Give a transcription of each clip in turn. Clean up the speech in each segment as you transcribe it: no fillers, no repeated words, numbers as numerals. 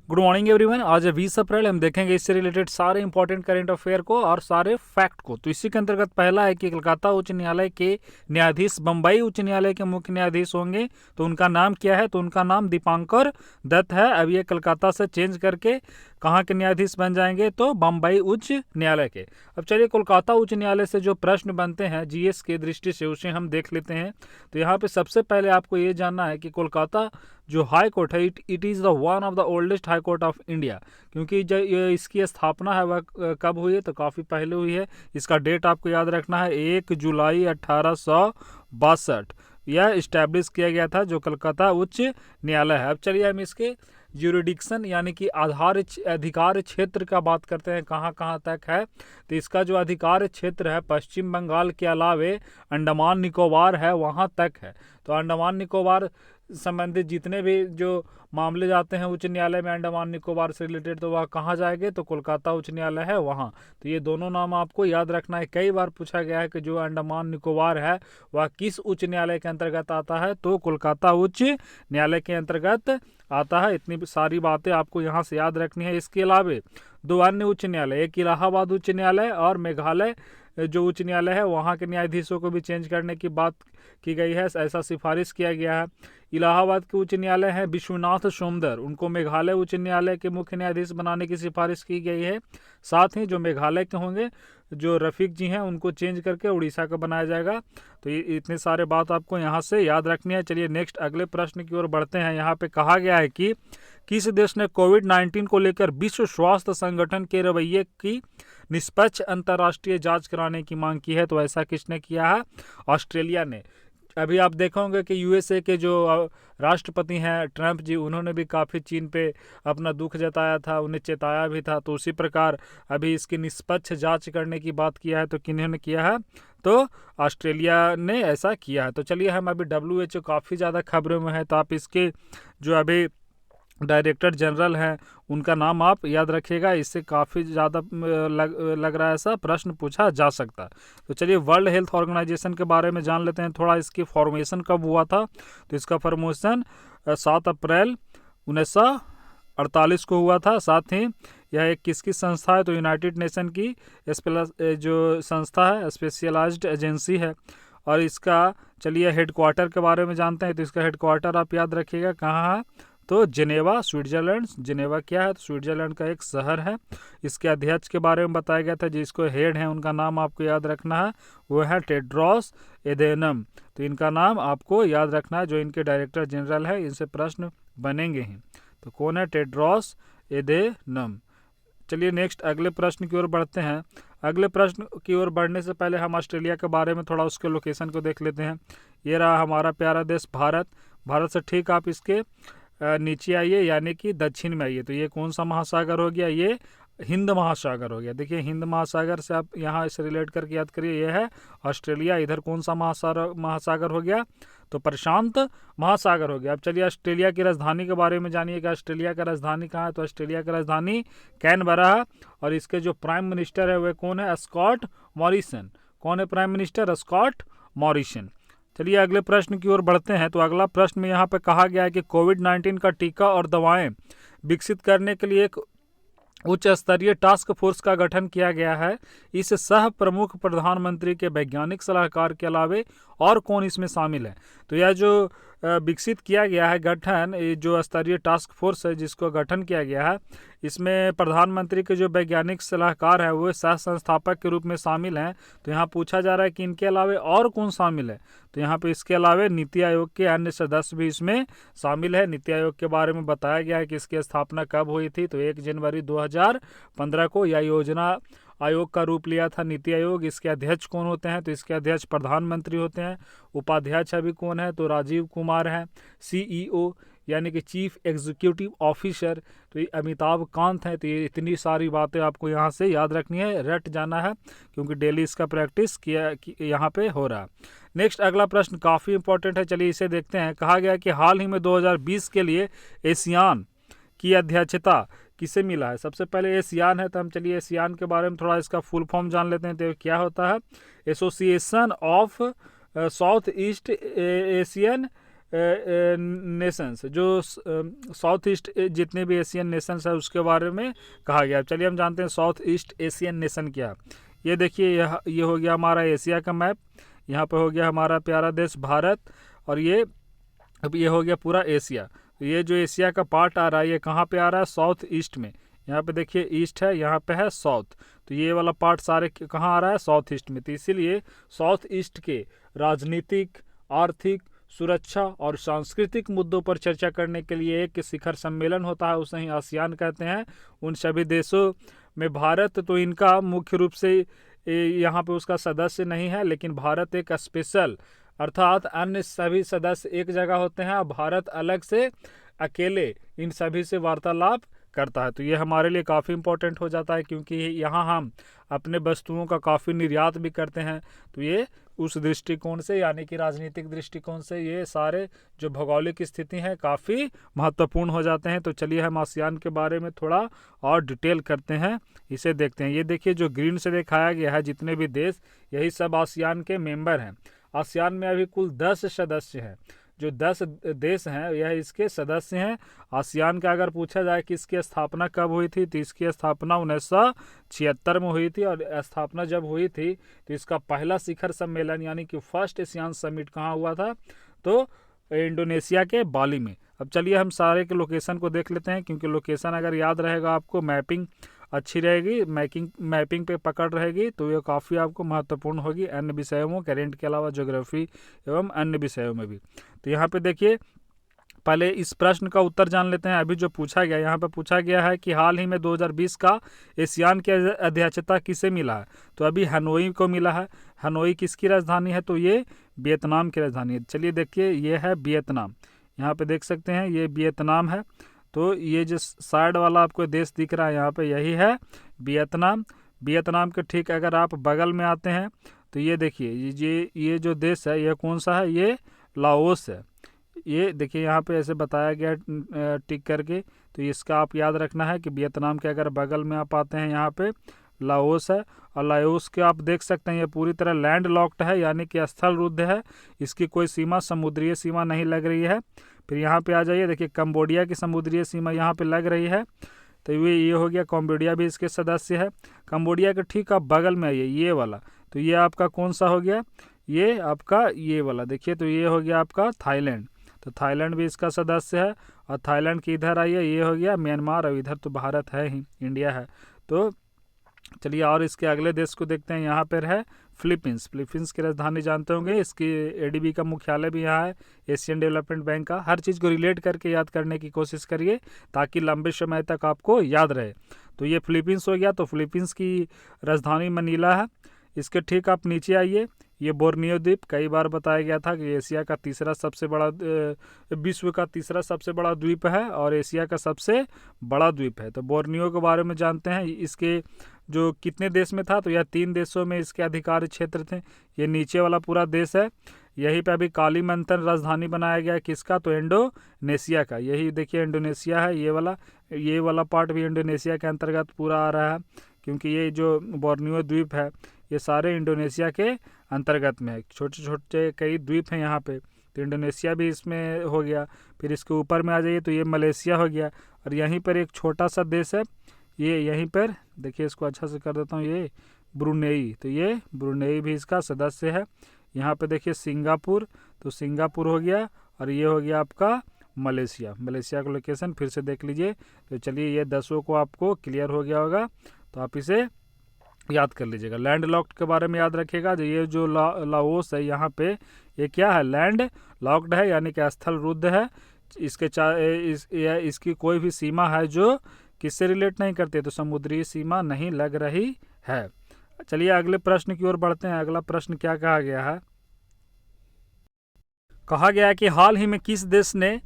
Good morning everyone. आज है 20 अप्रैल। हम देखेंगे इससे रिलेटेड सारे इंपॉर्टेंट करंट अफेयर को और सारे फैक्ट को। तो इसी के अंतर्गत पहला है कि कलकत्ता उच्च न्यायालय के न्यायाधीश बम्बई उच्च न्यायालय के मुख्य न्यायाधीश होंगे। तो उनका नाम क्या है? तो उनका नाम दीपांकर दत्त है। अब ये कलकत्ता से चेंज करके कहाँ के न्यायाधीश बन जाएंगे? तो बम्बई उच्च न्यायालय के। अब चलिए कोलकाता उच्च न्यायालय से जो प्रश्न बनते हैं जीएस के दृष्टि से उसे हम देख लेते हैं। तो यहाँ पे सबसे पहले आपको ये जानना है कि कोलकाता जो हाई कोर्ट है it is the one of the oldest high court of India. क्योंकि जो इसकी स्थापना है वह कब हुई है? तो काफ़ी पहले हुई है। इसका डेट आपको याद रखना है 1 जुलाई 1862 यह इस्टेब्लिश किया गया था जो कलकत्ता उच्च न्यायालय है। अब चलिए हम इसके ज्यूरिडिक्शन यानी कि अधिकार क्षेत्र का बात करते हैं, कहाँ कहाँ तक है। तो इसका जो अधिकार क्षेत्र है पश्चिम बंगाल के अलावे अंडमान निकोबार है वहाँ तक है। तो अंडमान निकोबार संबंधित जितने भी जो मामले जाते हैं उच्च न्यायालय में अंडमान निकोबार से रिलेटेड, तो वह कहाँ जाएंगे? तो कोलकाता उच्च न्यायालय है वहाँ। तो ये दोनों नाम आपको याद रखना है। कई बार पूछा गया है कि जो अंडमान निकोबार है वह किस उच्च न्यायालय के अंतर्गत आता है? तो कोलकाता उच्च न्यायालय के अंतर्गत आता है। इतनी सारी बातें आपको यहाँ से याद रखनी है। इसके अलावा दो अन्य उच्च न्यायालय, एक इलाहाबाद उच्च न्यायालय और मेघालय जो उच्च न्यायालय है वहाँ के न्यायाधीशों को भी चेंज करने की बात की गई है, ऐसा सिफारिश किया गया है। इलाहाबाद के उच्च न्यायालय है विश्वनाथ सोमदर, उनको मेघालय उच्च न्यायालय के मुख्य न्यायाधीश बनाने की सिफारिश की गई है। साथ ही जो मेघालय के होंगे जो रफीक जी हैं उनको चेंज करके उड़ीसा का बनाया जाएगा। तो ये इतने सारे बात आपको यहाँ से याद रखनी है। चलिए नेक्स्ट अगले प्रश्न की ओर बढ़ते हैं। यहाँ पे कहा गया है कि किस देश ने कोविड-19 को लेकर विश्व स्वास्थ्य संगठन के रवैये की निष्पक्ष अंतर्राष्ट्रीय जांच कराने की मांग की है? तो ऐसा किसने किया है? ऑस्ट्रेलिया ने। अभी आप देखोगे कि यूएसए के जो राष्ट्रपति हैं ट्रंप जी, उन्होंने भी काफ़ी चीन पे अपना दुख जताया था, उन्हें चेताया भी था। तो उसी प्रकार अभी इसकी निष्पक्ष जांच करने की बात किया है। तो किन्होंने किया है? तो ऑस्ट्रेलिया ने ऐसा किया है। तो चलिए हम अभी WHO काफ़ी ज़्यादा खबरों में है, तो आप इसके जो अभी डायरेक्टर जनरल हैं उनका नाम आप याद रखिएगा। इससे काफ़ी ज़्यादा लग रहा है ऐसा प्रश्न पूछा जा सकता है। तो चलिए वर्ल्ड हेल्थ ऑर्गेनाइजेशन के बारे में जान लेते हैं थोड़ा। इसकी फॉर्मेशन कब हुआ था? तो इसका फॉर्मेशन 7 अप्रैल 1948 को हुआ था। साथ ही यह एक किसकी संस्था है? तो यूनाइटेड नेशन की जो संस्था है, स्पेशलाइज्ड एजेंसी है। और इसका चलिए हेडक्वार्टर के बारे में जानते हैं। तो इसका हेडक्वार्टर आप याद रखिएगा कहाँ है? तो जिनेवा, स्विट्जरलैंड। जिनेवा क्या है? तो स्विट्जरलैंड का एक शहर है। इसके अध्यक्ष के बारे में बताया गया था, जिसको हेड है उनका नाम आपको याद रखना है, वो है टेड्रोस एधेनम। तो इनका नाम आपको याद रखना है। जो इनके डायरेक्टर जनरल है इनसे प्रश्न बनेंगे ही। तो कौन है? टेड्रोस एधेनम। चलिए नेक्स्ट अगले प्रश्न की ओर बढ़ते हैं। अगले प्रश्न की ओर बढ़ने से पहले हम ऑस्ट्रेलिया के बारे में थोड़ा उसके लोकेशन को देख लेते हैं। ये रहा हमारा प्यारा देश भारत। भारत से ठीक आप इसके नीचे आइए यानी कि दक्षिण में आइए। तो ये कौन सा महासागर हो गया? ये हिंद महासागर हो गया। देखिए हिंद महासागर से आप यहाँ से रिलेट करके याद करिए, ये है ऑस्ट्रेलिया। इधर कौन सा महासागर हो गया? तो प्रशांत महासागर हो गया। अब चलिए ऑस्ट्रेलिया की राजधानी के बारे में जानिए कि ऑस्ट्रेलिया का राजधानी कहाँ है? तो ऑस्ट्रेलिया की राजधानी कैनबरा है। और इसके जो प्राइम मिनिस्टर है वह कौन है? Scott Morrison. कौन है प्राइम मिनिस्टर? Scott Morrison. चलिए अगले प्रश्न की ओर बढ़ते हैं। तो अगला प्रश्न में यहाँ पे कहा गया है कि कोविड-19 का टीका और दवाएं विकसित करने के लिए एक उच्च स्तरीय टास्क फोर्स का गठन किया गया है। इस सह प्रमुख प्रधानमंत्री के वैज्ञानिक सलाहकार के अलावे और कौन इसमें शामिल है? तो यह जो विकसित किया गया है गठन, जो स्तरीय टास्क फोर्स है जिसको गठन किया गया है, इसमें प्रधानमंत्री के जो वैज्ञानिक सलाहकार है वो सह संस्थापक के रूप में शामिल हैं। तो यहाँ पूछा जा रहा है कि इनके अलावे और कौन शामिल है? तो यहाँ पे इसके अलावे नीति आयोग के अन्य सदस्य भी इसमें शामिल है। नीति आयोग के बारे में बताया गया है कि इसकी स्थापना कब हुई थी? तो 1 जनवरी 2015 को यह योजना आयोग का रूप लिया था नीति आयोग। इसके अध्यक्ष कौन होते हैं? तो इसके अध्यक्ष प्रधानमंत्री होते हैं। उपाध्यक्ष अभी कौन है? तो राजीव कुमार है। CEO यानी कि चीफ एग्जीक्यूटिव ऑफिसर तो ये अमिताभ कांत हैं। तो ये इतनी सारी बातें आपको यहाँ से याद रखनी है, रट जाना है, क्योंकि डेली इसका प्रैक्टिस किया यहाँ पे हो रहा है। नेक्स्ट अगला प्रश्न काफ़ी इंपॉर्टेंट है, चलिए इसे देखते हैं। कहा गया कि हाल ही में 2020 के लिए एशियान की अध्यक्षता किसे मिला है? सबसे पहले एशियान है, तो हम चलिए एशियान के बारे में थोड़ा इसका फुल फॉर्म जान लेते हैं। तो क्या होता है? Association of south east Asian Nations, जो साउथ ईस्ट जितने भी एशियन नेशंस है उसके बारे में कहा गया। चलिए हम जानते हैं साउथ ईस्ट एशियन नेशन क्या। ये देखिए ये हो गया हमारा एशिया का मैप, यहाँ पे हो गया हमारा प्यारा देश भारत, और ये अब ये हो गया पूरा एशिया। तो ये जो एशिया का पार्ट आ रहा है ये कहाँ पे आ रहा है, साउथ ईस्ट में। यहाँ पे देखिए ईस्ट है, यहाँ पे है साउथ, तो ये वाला पार्ट सारे कहाँ आ रहा है, साउथ ईस्ट में। तो इसीलिए साउथ ईस्ट के राजनीतिक, आर्थिक, सुरक्षा और सांस्कृतिक मुद्दों पर चर्चा करने के लिए एक शिखर सम्मेलन होता है, उसे ही आसियान कहते हैं। उन सभी देशों में भारत तो इनका मुख्य रूप से यहाँ पे उसका सदस्य नहीं है, लेकिन भारत एक स्पेशल, अर्थात अन्य सभी सदस्य एक जगह होते हैं और भारत अलग से अकेले इन सभी से वार्तालाप करता है। तो ये हमारे लिए काफ़ी इम्पोर्टेंट हो जाता है, क्योंकि यहाँ हम अपने वस्तुओं का काफ़ी निर्यात भी करते हैं। तो ये उस दृष्टिकोण से, यानी कि राजनीतिक दृष्टिकोण से, ये सारे जो भौगोलिक स्थिति हैं काफ़ी महत्वपूर्ण हो जाते हैं। तो चलिए हम आसियान के बारे में थोड़ा और डिटेल करते हैं, इसे देखते हैं। ये देखिए जो ग्रीन से दिखाया गया है जितने भी देश, यही सब आसियान के मेंबर हैं। आसियान में अभी कुल 10 सदस्य हैं, जो 10 देश हैं यह इसके सदस्य हैं। आसियान का अगर पूछा जाए कि इसकी स्थापना कब हुई थी, तो इसकी स्थापना 1976 में हुई थी। और स्थापना जब हुई थी तो इसका पहला शिखर सम्मेलन यानी कि फर्स्ट एशियान समिट कहाँ हुआ था, तो इंडोनेशिया के बाली में। अब चलिए हम सारे के लोकेशन को देख लेते हैं, क्योंकि लोकेशन अगर याद रहेगा आपको, मैपिंग अच्छी रहेगी, मैपिंग पे पकड़ रहेगी, तो ये काफ़ी आपको महत्वपूर्ण होगी अन्य विषयों में, करेंट के अलावा ज्योग्राफी एवं अन्य विषयों में भी। तो यहाँ पे देखिए पहले इस प्रश्न का उत्तर जान लेते हैं। अभी जो पूछा गया, यहाँ पे पूछा गया है कि हाल ही में 2020 का एशियान की अध्यक्षता किसे मिला है, तो अभी हनोई को मिला है। हनोई किसकी राजधानी है, तो ये वियतनाम की राजधानी है। चलिए देखिए ये है वियतनाम, यहाँ पे देख सकते हैं ये वियतनाम है। तो ये जो साइड वाला आपको देश दिख रहा है यहाँ पे, यही है वियतनाम। वियतनाम के ठीक अगर आप बगल में आते हैं तो ये देखिए ये जो देश है ये कौन सा है, ये लाओस है। ये देखिए यहाँ पे ऐसे बताया गया टिक करके, तो इसका आप याद रखना है कि वियतनाम के अगर बगल में आप आते हैं यहाँ पे लाओस है। और लाओस के आप देख सकते हैं ये पूरी तरह लैंड लॉक्ड है, यानी कि स्थल रुद्ध है, इसकी कोई सीमा, समुद्रीय सीमा नहीं लग रही है। फिर यहाँ पे आ जाइए, देखिए कंबोडिया की समुद्रीय सीमा यहाँ पे लग रही है, तो ये हो गया, कंबोडिया भी इसके सदस्य है। कंबोडिया के ठीक आप बगल में आइए ये वाला, तो ये आपका कौन सा हो गया, ये आपका ये वाला देखिए, तो ये हो गया आपका थाईलैंड, तो थाईलैंड भी इसका सदस्य है। और थाईलैंड की इधर आइए, ये हो गया म्यांमार, और इधर तो भारत है ही, इंडिया है। तो चलिए और इसके अगले देश को देखते हैं, यहाँ पर है फिलीपींस। फिलीपींस की राजधानी जानते होंगे, इसकी एडीबी का मुख्यालय भी यहाँ है, एशियन डेवलपमेंट बैंक का। हर चीज़ को रिलेट करके याद करने की कोशिश करिए ताकि लंबे समय तक आपको याद रहे। तो ये फिलीपींस हो गया, तो फिलीपींस की राजधानी मनीला है। इसके ठीक आप नीचे आइए, ये बोर्नियो द्वीप, कई बार बताया गया था कि एशिया का तीसरा सबसे बड़ा, विश्व का तीसरा सबसे बड़ा द्वीप है और एशिया का सबसे बड़ा द्वीप है। तो बोर्नियो के बारे में जानते हैं, इसके जो कितने देश में था, तो यह 3 देशों में इसके अधिकार क्षेत्र थे। ये नीचे वाला पूरा देश है, यहीं पे अभी कालीमंतन राजधानी बनाया गया है, किसका, तो इंडोनेशिया का। यही देखिए इंडोनेशिया है, ये वाला पार्ट भी इंडोनेशिया के अंतर्गत पूरा आ रहा है, क्योंकि ये जो बोर्नियो द्वीप है ये सारे इंडोनेशिया के अंतर्गत में है। छोटे छोटे कई द्वीप हैं यहाँ पे, तो इंडोनेशिया भी इसमें हो गया। फिर इसके ऊपर में आ जाइए तो ये मलेशिया हो गया, और यहीं पर एक छोटा सा देश है, ये यहीं पर देखिए, इसको अच्छा से कर देता हूँ, ये ब्रुनेई, तो ये ब्रुनेई भी इसका सदस्य है। यहाँ पे देखिए सिंगापुर, तो सिंगापुर हो गया, और ये हो गया आपका मलेशिया। मलेशिया का लोकेशन फिर से देख लीजिए। तो चलिए ये 10 को आपको क्लियर हो गया होगा, तो आप इसे याद कर लीजिएगा। लैंड लॉक्ड के बारे में याद रखिएगा, जो ये जो लाओस है यहाँ पे, ये क्या है, लैंड लॉक्ड है, यानी कि स्थल रुद्ध है। इसकी कोई भी सीमा है जो किससे रिलेट नहीं करती, तो समुद्री सीमा नहीं लग रही है। चलिए अगले प्रश्न की ओर बढ़ते हैं। अगला प्रश्न क्या कहा गया है, कहा गया है कि हाल ही में किस देश ने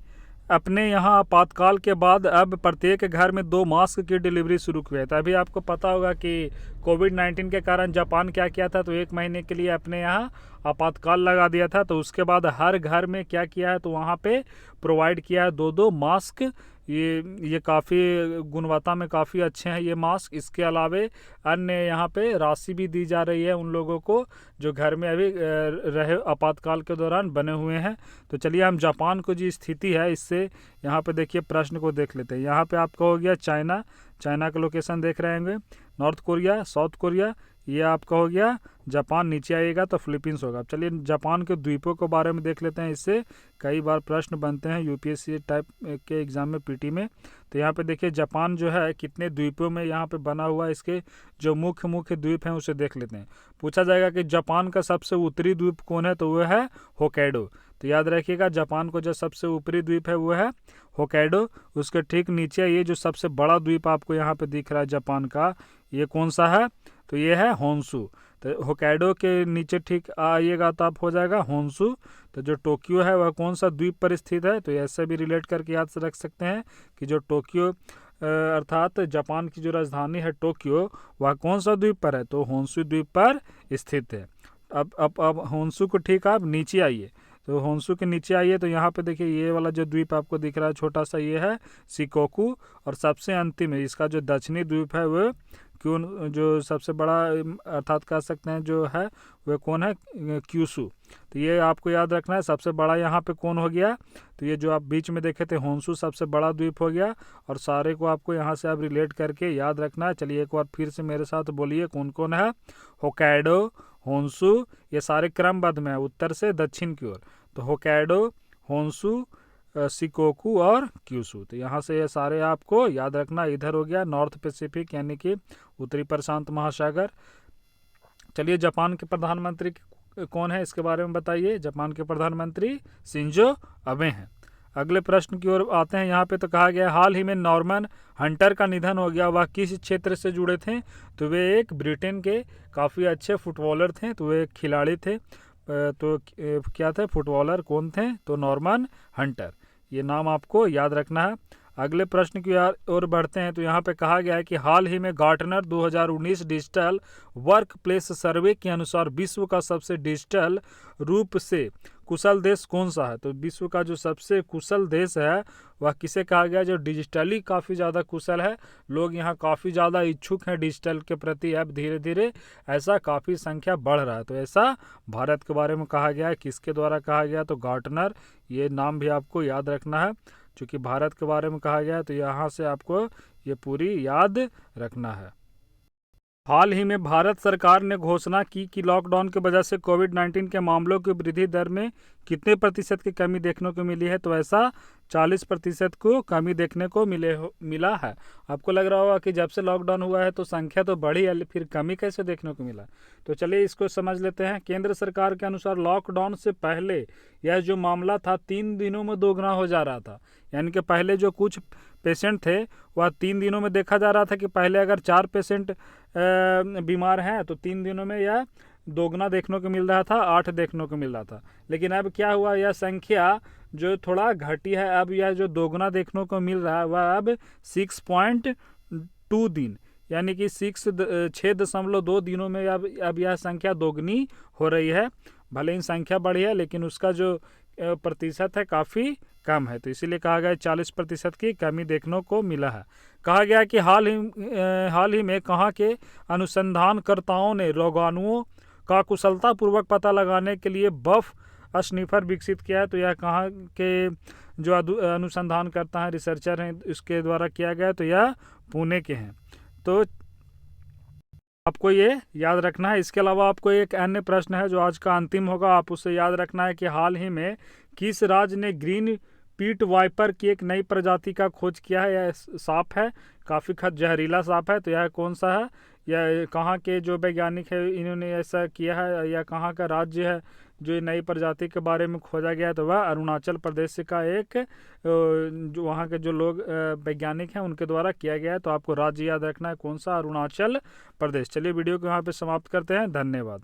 अपने यहाँ आपातकाल के बाद अब प्रत्येक घर में 2 मास्क की डिलीवरी शुरू की है। तो अभी आपको पता होगा कि कोविड-19 के कारण जापान क्या किया था, तो 1 महीने के लिए अपने यहाँ आपातकाल लगा दिया था। तो उसके बाद हर घर में क्या किया है, तो वहाँ पे प्रोवाइड किया है 2-2 मास्क ये काफ़ी गुणवत्ता में काफ़ी अच्छे हैं ये मास्क। इसके अलावे अन्य यहाँ पे राशि भी दी जा रही है उन लोगों को जो घर में अभी रहे आपातकाल के दौरान बने हुए हैं। तो चलिए हम जापान को जो स्थिति है इससे यहाँ पे देखिए प्रश्न को देख लेते हैं। यहाँ पे आपका हो गया चाइना, चाइना का लोकेशन देख रहे होंगे, नॉर्थ कोरिया, साउथ कोरिया, ये आपका हो गया जापान, नीचे आइएगा तो फिलीपींस होगा। चलिए जापान के द्वीपों के बारे में देख लेते हैं, इससे कई बार प्रश्न बनते हैं यूपीएससी टाइप के एग्जाम में, पीटी में। तो यहाँ पे देखिए जापान जो है कितने द्वीपों में यहाँ पे बना हुआ है, इसके जो मुख्य मुख्य द्वीप हैं उसे देख लेते हैं। पूछा जाएगा कि जापान का सबसे उत्तरी द्वीप कौन है, तो वह है होक्काइडो। तो याद रखिएगा जापान को जो सबसे ऊपरी द्वीप है वो है होक्काइडो। उसके ठीक नीचे ये जो सबसे बड़ा द्वीप आपको यहाँ पे दिख रहा है जापान का, ये कौन सा है, तो ये है होन्शु। तो होक्काइडो के नीचे ठीक आइएगा तो आप हो जाएगा होन्शु। तो जो टोक्यो है वह कौन सा द्वीप पर स्थित है, तो ऐसे भी रिलेट करके याद रख सकते हैं कि जो टोक्यो अर्थात जापान की जो राजधानी है टोक्यो, वह कौन सा द्वीप पर है, तो होन्शु द्वीप पर स्थित है। अब होन्शु को ठीक आप नीचे आइए, तो होन्शु के नीचे आइए तो यहाँ पे देखिए ये वाला जो द्वीप आपको दिख रहा है छोटा सा, ये है शिकोकू। और सबसे अंतिम है इसका जो दक्षिणी द्वीप है वो क्यों, जो सबसे बड़ा अर्थात कह सकते हैं जो है वह कौन है, क्यूशू। तो ये आपको याद रखना है सबसे बड़ा यहाँ पे कौन हो गया, तो ये जो आप बीच में देखे थे होन्शु सबसे बड़ा द्वीप हो गया। और सारे को आपको यहाँ से आप रिलेट करके याद रखना है। चलिए एक बार फिर से मेरे साथ बोलिए कौन कौन है, होक्काइडो, होन्शु, ये सारे क्रमबद्ध में है उत्तर से दक्षिण की ओर। तो होक्काइडो, होन्शु, शिकोकू और क्यूशू। तो यहाँ से ये सारे आपको याद रखना। इधर हो गया नॉर्थ पैसिफिक यानी कि उत्तरी प्रशांत महासागर। चलिए जापान के प्रधानमंत्री कौन है इसके बारे में बताइए। जापान के प्रधानमंत्री शिंजो अबे हैं। अगले प्रश्न की ओर आते हैं। यहाँ पे तो कहा गया हाल ही में नॉर्मन हंटर का निधन हो गया, वह किस क्षेत्र से जुड़े थे, तो वे एक ब्रिटेन के काफ़ी अच्छे फुटबॉलर थे, तो वे एक खिलाड़ी थे। तो क्या थे फुटबॉलर, कौन थे, तो नॉर्मन हंटर, ये नाम आपको याद रखना है। अगले प्रश्न की ओर बढ़ते हैं। तो यहाँ पे कहा गया है कि हाल ही में गार्टनर 2019 डिजिटल वर्क प्लेस सर्वे के अनुसार विश्व का सबसे डिजिटल रूप से कुशल देश कौन सा है, तो विश्व का जो सबसे कुशल देश है वह किसे कहा गया, जो डिजिटली काफ़ी ज़्यादा कुशल है। लोग यहाँ काफ़ी ज़्यादा इच्छुक हैं डिजिटल के प्रति, अब धीरे धीरे ऐसा काफ़ी संख्या बढ़ रहा है। तो ऐसा भारत के बारे में कहा गया है, किसके द्वारा कहा गया, तो गार्टनर, ये नाम भी आपको याद रखना है। चूँकि भारत के बारे में कहा गया है तो यहाँ से आपको ये पूरी याद रखना है। हाल ही में भारत सरकार ने घोषणा की कि लॉकडाउन की वजह से कोविड-19 के मामलों की वृद्धि दर में कितने प्रतिशत की कमी देखने को मिली है, तो ऐसा 40% को कमी देखने को मिला है। आपको लग रहा होगा कि जब से लॉकडाउन हुआ है तो संख्या तो बढ़ी है, फिर कमी कैसे देखने को मिला, तो चलिए इसको समझ लेते हैं। केंद्र सरकार के अनुसार लॉकडाउन से पहले यह जो मामला था 3 दिनों में दोगुना हो जा रहा था। यानी कि पहले जो कुछ पेशेंट थे वह 3 दिनों में देखा जा रहा था कि पहले अगर 4 पेशेंट बीमार हैं तो 3 दिनों में यह दोगुना देखने को मिल रहा था, 8 देखने को मिल रहा था। लेकिन अब क्या हुआ, यह संख्या जो थोड़ा घटी है, अब यह जो दोगुना देखने को मिल रहा है वह अब 6.2 दिन यानी कि 6.2 दिनों में अब यह संख्या दोगुनी हो रही है। भले ही संख्या बढ़ी है लेकिन उसका जो प्रतिशत है काफ़ी कम है, तो इसीलिए कहा गया 40% की कमी देखने को मिला है। कहा गया कि हाल ही में कहाँ के अनुसंधानकर्ताओं ने रोगाणुओं का कुशलतापूर्वक पता लगाने के लिए बफ स्निफर विकसित किया है। तो यह कहाँ के जो अनुसंधानकर्ता हैं, रिसर्चर हैं, इसके द्वारा किया गया, तो यह पुणे के हैं। तो आपको ये याद रखना है। इसके अलावा आपको एक अन्य प्रश्न है जो आज का अंतिम होगा, आप उसे याद रखना है कि हाल ही में किस राज्य ने ग्रीन पीट वाइपर की एक नई प्रजाति का खोज किया है। यह सांप है, काफ़ी जहरीला सांप है, तो यह कौन सा है, यह कहाँ के जो वैज्ञानिक है इन्होंने ऐसा किया है, या कहाँ का राज्य है जो नई प्रजाति के बारे में खोजा गया है, तो वह अरुणाचल प्रदेश का एक जो वहाँ के जो लोग वैज्ञानिक हैं उनके द्वारा किया गया है। तो आपको राज्य याद रखना है कौन सा, अरुणाचल प्रदेश। चलिए वीडियो को यहाँ पे समाप्त करते हैं, धन्यवाद।